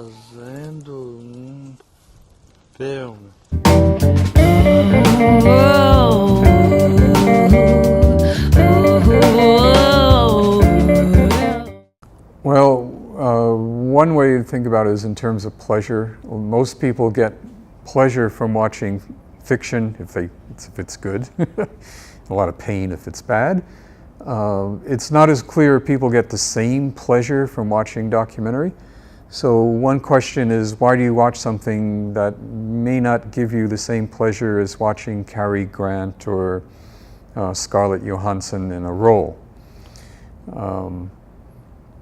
fazendo filme. Well, one way to think about it is in terms of pleasure. Most people get pleasure from watching fiction if it's good, a lot of pain if it's bad. It's not as clear people get the same pleasure from watching documentary. So one question is, why do you watch something that may not give you the same pleasure as watching Cary Grant or Scarlett Johansson in a role?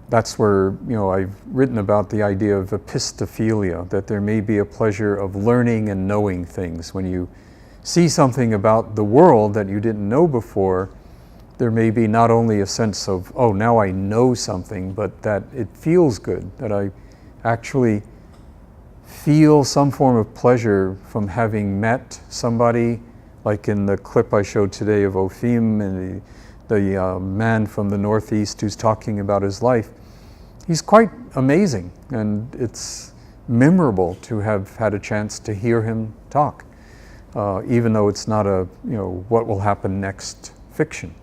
That's where, I've written about the idea of epistophilia, that there may be a pleasure of learning and knowing things. When you see something about the world that you didn't know before, there may be not only a sense of, oh, now I know something, but that it feels good, that I actually feel some form of pleasure from having met somebody, like in the clip I showed today of Ofim and the man from the Northeast who's talking about his life. He's quite amazing, and it's memorable to have had a chance to hear him talk, even though it's not a, what will happen next fiction.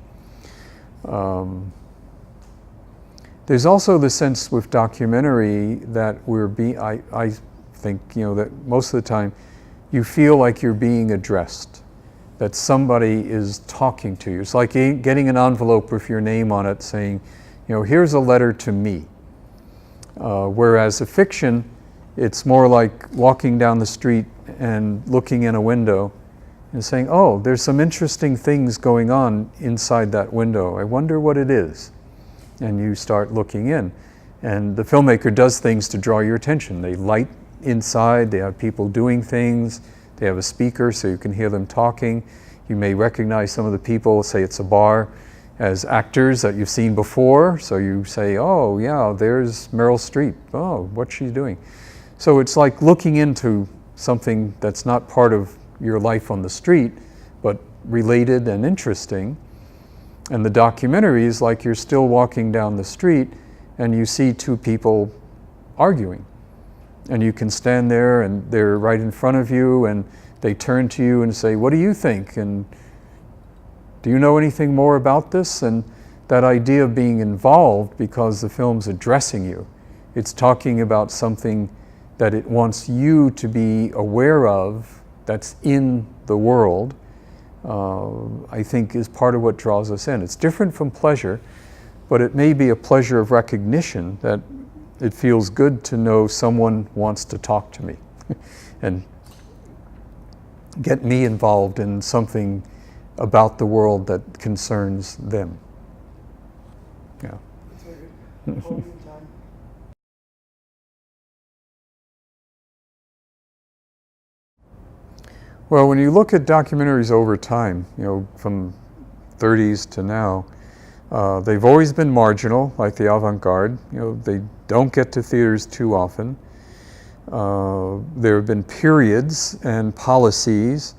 There's also the sense with documentary that I think, that most of the time you feel like you're being addressed, that somebody is talking to you. It's like getting an envelope with your name on it saying, here's a letter to me. Whereas a fiction, it's more like walking down the street and looking in a window and saying, oh, there's some interesting things going on inside that window. I wonder what it is. And you start looking in. And the filmmaker does things to draw your attention. They light inside, they have people doing things, they have a speaker so you can hear them talking. You may recognize some of the people, say it's a bar, as actors that you've seen before. So you say, oh yeah, there's Meryl Streep. Oh, what's she doing? So it's like looking into something that's not part of your life on the street, but related and interesting. And the documentary is like you're still walking down the street and you see two people arguing. And you can stand there and they're right in front of you and they turn to you and say, what do you think? And do you know anything more about this? And that idea of being involved because the film's addressing you. It's talking about something that it wants you to be aware of that's in the world, I think is part of what draws us in. It's different from pleasure, but it may be a pleasure of recognition that it feels good to know someone wants to talk to me and get me involved in something about the world that concerns them. Yeah. Well, when you look at documentaries over time, from 30s to now, they've always been marginal, like the avant-garde. They don't get to theaters too often. There have been periods and policies